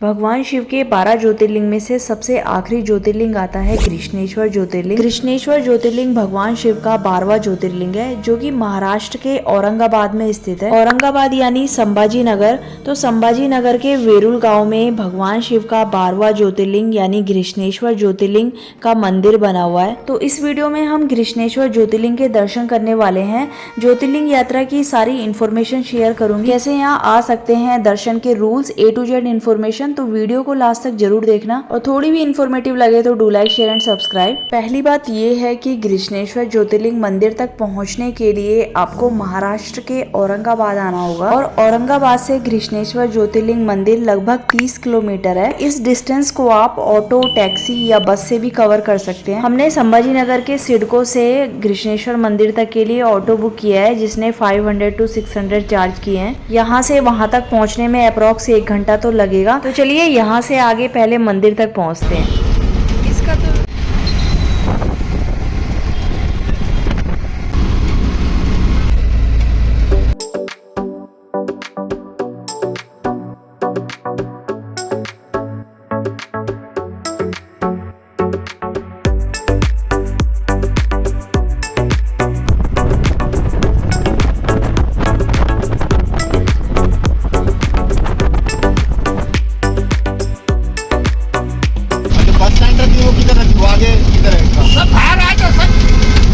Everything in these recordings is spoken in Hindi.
भगवान शिव के 12 ज्योतिर्लिंग में से सबसे आखिरी ज्योतिर्लिंग आता है कृष्णेश्वर ज्योतिर्लिंग। कृष्णेश्वर ज्योतिर्लिंग भगवान शिव का 12वां ज्योतिर्लिंग है, जो कि महाराष्ट्र के औरंगाबाद में स्थित है। औरंगाबाद यानी संभाजी नगर। तो संभाजी नगर के वेरुल गांव में भगवान शिव का 12वां ज्योतिर्लिंग यानी कृष्णेश्वर ज्योतिर्लिंग का मंदिर बना हुआ है। तो इस वीडियो में हम कृष्णेश्वर ज्योतिर्लिंग के दर्शन करने वाले हैं। ज्योतिर्लिंग यात्रा की सारी इन्फॉर्मेशन शेयर करूंगी, कैसे यहाँ आ सकते हैं, दर्शन के rules, A to Z information. तो वीडियो को लास्ट तक जरूर देखना और थोड़ी भी इन्फॉर्मेटिव लगे तो do like, share and subscribe. पहली बात ये है कि कृष्णेश्वर ज्योतिर्लिंग मंदिर तक पहुंचने के लिए आपको महाराष्ट्र के औरंगाबाद आना होगा और औरंगाबाद से कृष्णेश्वर ज्योतिर्लिंग मंदिर लगभग 30 किलोमीटर है। इस डिस्टेंस को आप ऑटो, टैक्सी या बस से भी कवर कर सकते हैं। हमने संभाजी नगर के सिडको से कृष्णेश्वर मंदिर तक के लिए ऑटो बुक किया है, जिसने 500 to 600 चार्ज किए हैं। यहाँ से वहाँ तक पहुँचने में अप्रोक्स 1 घंटा तो लगेगा। तो चलिए यहाँ से आगे पहले मंदिर तक पहुँचते हैं। इसका तो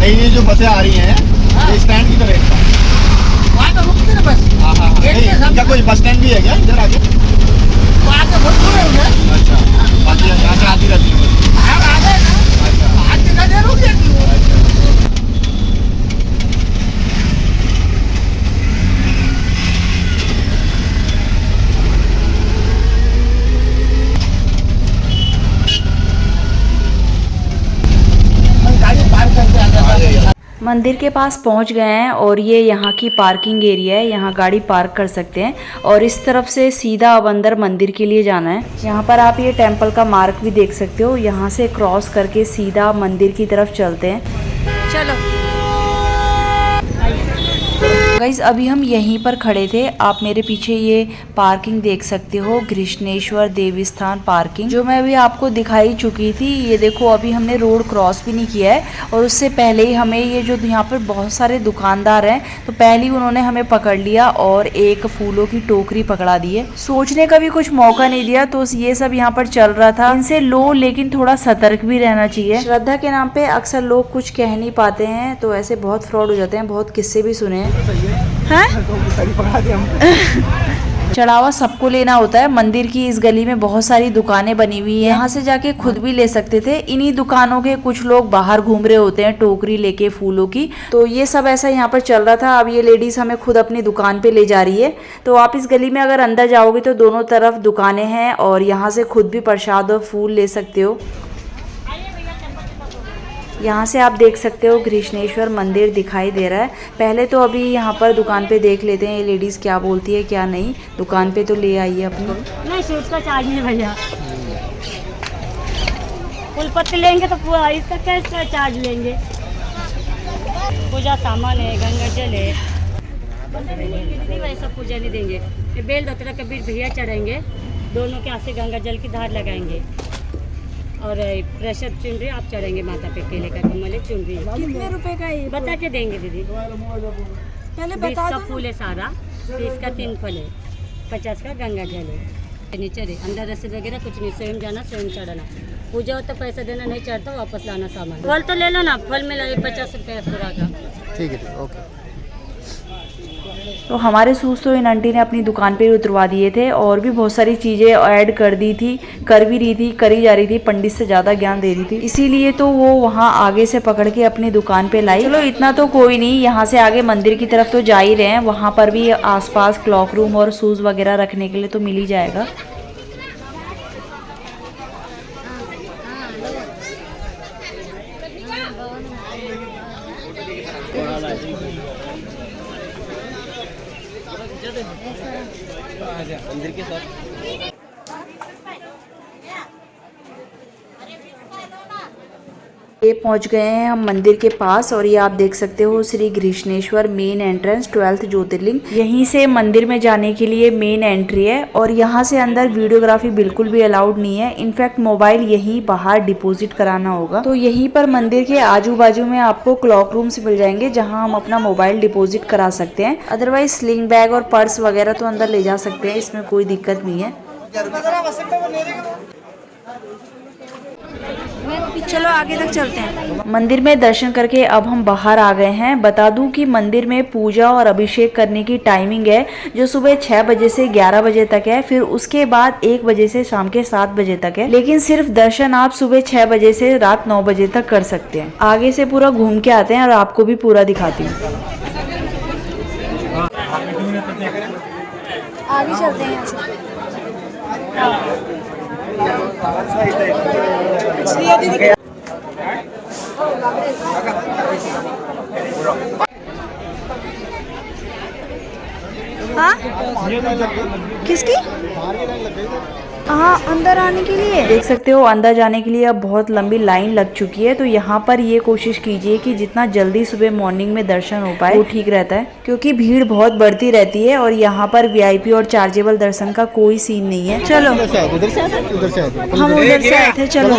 नहीं, ये जो बसें आ रही हैं ये स्टैंड की तरह है। वहाँ तो रुकती है बस। हाँ हाँ, नहीं क्या कोई बस स्टैंड भी है क्या इधर आगे? वहाँ तो बहुत दूर है। अच्छा, बाकी यहाँ से आती रहती है। अच्छा, आज जगह जरूर जाती है। मंदिर के पास पहुंच गए हैं और ये यहाँ की पार्किंग एरिया है, यहाँ गाड़ी पार्क कर सकते हैं और इस तरफ से सीधा अब अंदर मंदिर के लिए जाना है। यहाँ पर आप ये टेंपल का मार्क भी देख सकते हो, यहाँ से क्रॉस करके सीधा मंदिर की तरफ चलते हैं। चलो गाइस, अभी हम यहीं पर खड़े थे। आप मेरे पीछे ये पार्किंग देख सकते हो, कृष्णेश्वर देवी स्थान पार्किंग, जो मैं अभी आपको दिखाई चुकी थी। ये देखो, अभी हमने रोड क्रॉस भी नहीं किया है और उससे पहले ही हमें ये जो यहाँ पर बहुत सारे दुकानदार हैं, तो पहले ही उन्होंने हमें पकड़ लिया और एक फूलों की टोकरी पकड़ा दी है। सोचने का भी कुछ मौका नहीं दिया। तो ये सब यहाँ पर चल रहा था। इनसे लो, लेकिन थोड़ा सतर्क भी रहना चाहिए। श्रद्धा के नाम पे अक्सर लोग कुछ कह नहीं पाते हैं, तो ऐसे बहुत फ्रॉड हो जाते हैं। बहुत किस्से भी सुने हैं। चढ़ावा सबको लेना होता है। मंदिर की इस गली में बहुत सारी दुकानें बनी हुई है, यहाँ से जाके खुद भी ले सकते थे। इन्हीं दुकानों के कुछ लोग बाहर घूम रहे होते हैं टोकरी लेके फूलों की। तो ये सब ऐसा यहाँ पर चल रहा था। अब ये लेडीज हमें खुद अपनी दुकान पे ले जा रही है। तो आप इस गली में अगर अंदर जाओगे तो दोनों तरफ दुकानें हैं और यहाँ से खुद भी प्रसाद और फूल ले सकते हो। यहाँ से आप देख सकते हो कृष्णेश्वर मंदिर दिखाई दे रहा है। पहले तो अभी यहाँ पर दुकान पे देख लेते हैं ये लेडीज़ क्या बोलती है क्या नहीं। दुकान पे तो ले आई है अपनी। नहीं, सूट का चार्ज नहीं भैया। फूल पत्ती लेंगे तो पूरा इसका कैसे चार्ज लेंगे। पूजा सामान है, गंगा जल है, दीदी वैसा पूजा नहीं देंगे। बेल दतरा कबीर भैया चढ़ेंगे, दोनों के हाथ से गंगा जल की धार लगाएंगे और प्रेशर चुनरी आप चढ़ेंगे माता पे। केले का कमल है, चुनरी कितने रुपए का है? बता के देंगे दीदी। पहले 20 बता का दो। फूल है सारा, 30 का 3 फल है, 50 का गंगा जल है। नीचे है अंदर रसीद वगैरह कुछ नहीं, स्वयं जाना स्वयं चढ़ाना। पूजा हो तो पैसा देना, नहीं चढ़ता वापस लाना सामान। फल तो ले लो ना, फल में 50 रुपये पूरा का। ठीक है, ओके। तो हमारे शूज़ तो इन आंटी ने अपनी दुकान पे उतरवा दिए थे और भी बहुत सारी चीज़ें ऐड कर दी थी, कर भी रही थी, करी जा रही थी। पंडित से ज़्यादा ज्ञान दे रही थी, इसीलिए तो वो वहाँ आगे से पकड़ के अपनी दुकान पे लाई। चलो इतना तो कोई नहीं, यहाँ से आगे मंदिर की तरफ तो जा ही रहे हैं। वहाँ पर भी आसपास क्लॉक रूम और शूज़ वगैरह रखने के लिए तो मिल ही जाएगा। मंदिर के साथ ये पहुंच गए हैं हम मंदिर के पास और ये आप देख सकते हो Shri Krishneshwar main entrance 12th ज्योतिर्लिंग। यहीं से मंदिर में जाने के लिए मेन एंट्री है और यहाँ से अंदर वीडियोग्राफी बिल्कुल भी अलाउड नहीं है। इनफैक्ट मोबाइल यहीं बाहर डिपॉजिट कराना होगा। तो यहीं पर मंदिर के आजू बाजू में आपको क्लॉक रूम्स मिल जाएंगे जहाँ हम अपना मोबाइल डिपॉजिट करा सकते हैं। अदरवाइज स्लिंग बैग और पर्स वगैरह तो अंदर ले जा सकते हैं, इसमें कोई दिक्कत नहीं है। चलो आगे तक चलते हैं। मंदिर में दर्शन करके अब हम बाहर आ गए हैं। बता दूं कि मंदिर में पूजा और अभिषेक करने की टाइमिंग है जो सुबह 6 बजे से 11 बजे तक है, फिर उसके बाद 1 बजे से शाम के 7 बजे तक है। लेकिन सिर्फ दर्शन आप सुबह 6 बजे से रात 9 बजे तक कर सकते हैं। आगे से पूरा घूम के आते हैं और आपको भी पूरा दिखाती हूँ। आगे चलते हैं यहाँ से। हाँ किसकी? हाँ अंदर आने के लिए। देख सकते हो अंदर जाने के लिए अब बहुत लंबी लाइन लग चुकी है। तो यहाँ पर ये कोशिश कीजिए कि जितना जल्दी सुबह मॉर्निंग में दर्शन हो पाए वो ठीक रहता है, क्योंकि भीड़ बहुत बढ़ती रहती है और यहाँ पर वीआईपी और चार्जेबल दर्शन का कोई सीन नहीं है। चलो उधर से आए हम उधर से आए थे। चलो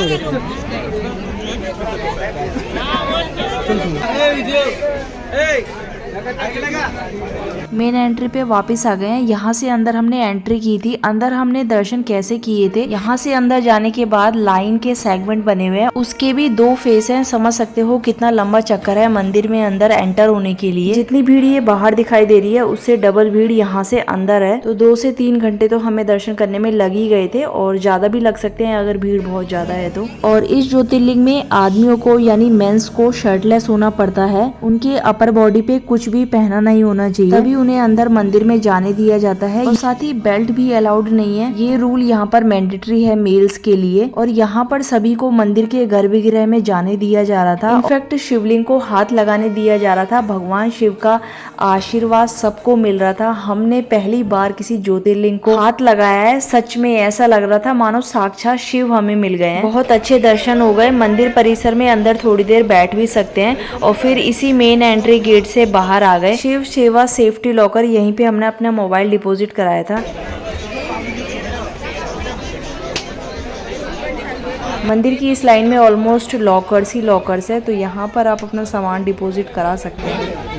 मेन एंट्री पे वापस आ गए हैं। यहाँ से अंदर हमने एंट्री की थी। अंदर हमने दर्शन कैसे किए थे, यहाँ से अंदर जाने के बाद लाइन के सेगमेंट बने हुए हैं, उसके भी 2 फेस हैं। समझ सकते हो कितना लंबा चक्कर है मंदिर में अंदर एंटर होने के लिए। जितनी भीड़ ये बाहर दिखाई दे रही है उससे डबल भीड़ यहाँ से अंदर है। तो 2 से 3 घंटे तो हमें दर्शन करने में लग ही गए थे और ज्यादा भी लग सकते हैं अगर भीड़ बहुत ज्यादा है तो। और इस ज्योतिर्लिंग में आदमियों को यानी मेंस को शर्टलेस होना पड़ता है। उनके अपर बॉडी पे कुछ भी पहना नहीं होना चाहिए, तभी उन्हें अंदर मंदिर में जाने दिया जाता है। और साथ ही बेल्ट भी अलाउड नहीं है। ये रूल यहाँ पर मैंडेटरी है मेल्स के लिए। और यहाँ पर सभी को मंदिर के गर्भगृह में जाने दिया जा रहा था। इनफैक्ट शिवलिंग को हाथ लगाने दिया जा रहा था। भगवान शिव का आशीर्वाद सबको मिल रहा था। हमने पहली बार किसी ज्योतिर्लिंग को हाथ लगाया है। सच में ऐसा लग रहा था मानो साक्षात शिव हमें मिल गए हैं। बहुत अच्छे दर्शन हो गए। मंदिर परिसर में अंदर थोड़ी देर बैठ भी सकते हैं और फिर इसी मेन एंट्री गेट से बाहर आ गए। शिव सेवा सेफ्टी लॉकर, यहीं पे हमने अपना मोबाइल डिपॉजिट कराया था। मंदिर की इस लाइन में ऑलमोस्ट लॉकर्स ही लॉकर्स है, तो यहाँ पर आप अपना सामान डिपॉजिट करा सकते हैं।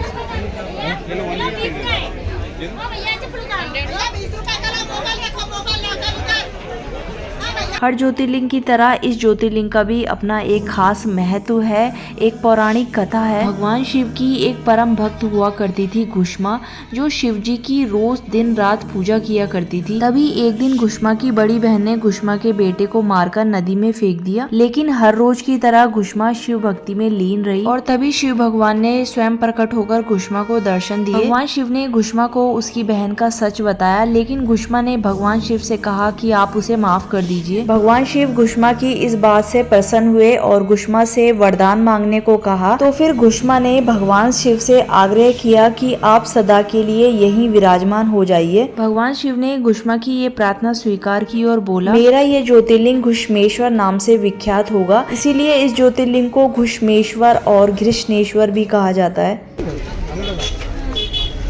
हर ज्योतिर्लिंग की तरह इस ज्योतिर्लिंग का भी अपना एक खास महत्व है, एक पौराणिक कथा है। भगवान शिव की एक परम भक्त हुआ करती थी घुष्मा, जो शिव जी की रोज दिन रात पूजा किया करती थी। तभी एक दिन घुष्मा की बड़ी बहन ने घुष्मा के बेटे को मारकर नदी में फेंक दिया। लेकिन हर रोज की तरह घुष्मा शिव भक्ति में लीन रही और तभी शिव भगवान ने स्वयं प्रकट होकर घुष्मा को दर्शन दिए। भगवान शिव ने घुष्मा को उसकी बहन का सच बताया, लेकिन घुष्मा ने भगवान शिव से कहा कि आप उसे माफ कर दीजिए। भगवान शिव घुष्मा की इस बात से प्रसन्न हुए और घुष्मा से वरदान मांगने को कहा। तो फिर घुष्मा ने भगवान शिव से आग्रह किया कि आप सदा के लिए यहीं विराजमान हो जाइए। भगवान शिव ने घुष्मा की ये प्रार्थना स्वीकार की और बोला, मेरा ये ज्योतिर्लिंग घुष्मेश्वर नाम से विख्यात होगा, इसीलिए इस ज्योतिर्लिंग को घुष्मेश्वर और कृष्णेश्वर भी कहा जाता है।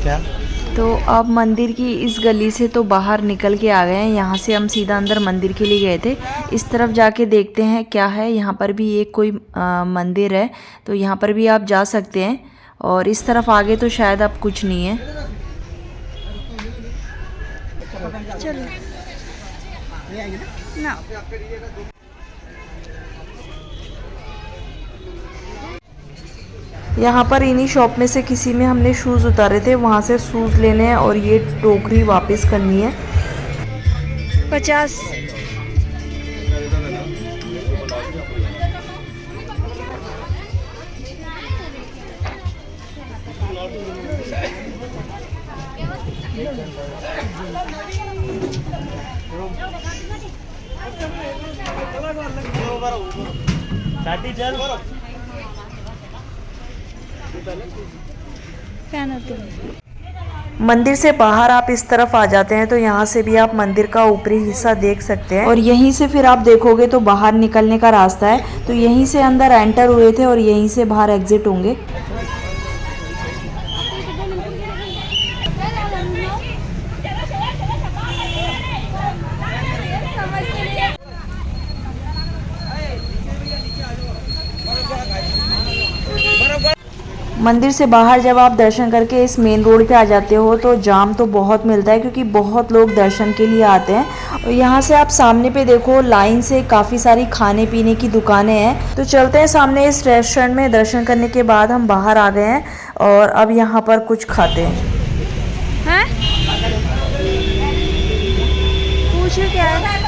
क्या? तो अब मंदिर की इस गली से तो बाहर निकल के आ गए हैं। यहाँ से हम सीधा अंदर मंदिर के लिए गए थे। इस तरफ जाके देखते हैं क्या है। यहाँ पर भी एक कोई मंदिर है, तो यहाँ पर भी आप जा सकते हैं। और इस तरफ आगे तो शायद अब कुछ नहीं है। चलो ना। यहाँ पर इन्हीं शॉप में से किसी में हमने शूज़ उतारे थे, वहाँ से शूज़ लेने हैं और ये टोकरी वापस करनी है। 50 पहना तुम। मंदिर से बाहर आप इस तरफ आ जाते हैं तो यहाँ से भी आप मंदिर का ऊपरी हिस्सा देख सकते हैं और यहीं से फिर आप देखोगे तो बाहर निकलने का रास्ता है। तो यहीं से अंदर एंटर हुए थे और यहीं से बाहर एग्जिट होंगे। मंदिर से बाहर जब आप दर्शन करके इस मेन रोड पे आ जाते हो तो जाम तो बहुत मिलता है क्योंकि बहुत लोग दर्शन के लिए आते हैं। और यहाँ से आप सामने पे देखो लाइन से काफ़ी सारी खाने पीने की दुकानें हैं। तो चलते हैं सामने इस रेस्टोरेंट में। दर्शन करने के बाद हम बाहर आ गए हैं और अब यहाँ पर कुछ खाते हैं। हैं? पूछो क्या है?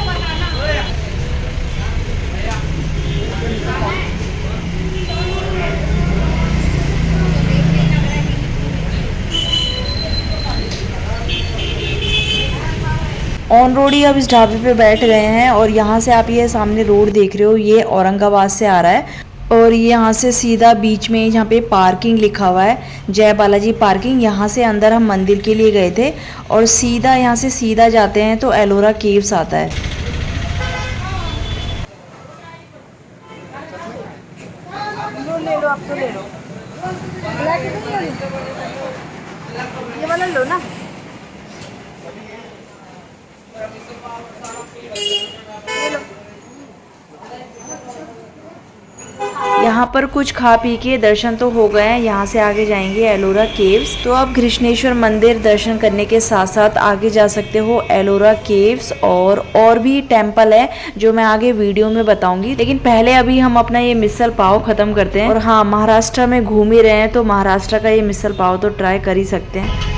ऑन रोड ही अब इस ढाबे पे बैठ गए हैं और यहाँ से आप ये सामने रोड देख रहे हो, ये औरंगाबाद से आ रहा है और ये यहाँ से सीधा बीच में यहाँ पे पार्किंग लिखा हुआ है, जय बालाजी पार्किंग। यहाँ से अंदर हम मंदिर के लिए गए थे और सीधा यहाँ से सीधा जाते हैं तो एलोरा केव्स आता है। ले लो, आप तो ले लो। ये वाला लो ना। यहाँ पर कुछ खा पी के दर्शन तो हो गए हैं। यहाँ से आगे जाएंगे एलोरा केव्स। तो आप घृष्णेश्वर मंदिर दर्शन करने के साथ साथ आगे जा सकते हो एलोरा केव्स और भी टेम्पल है जो मैं आगे वीडियो में बताऊंगी। लेकिन पहले अभी हम अपना ये मिसल पाव खत्म करते हैं। और हाँ, महाराष्ट्र में घूम ही रहे हैं तो महाराष्ट्र का ये मिसल पाव तो ट्राई कर ही सकते हैं।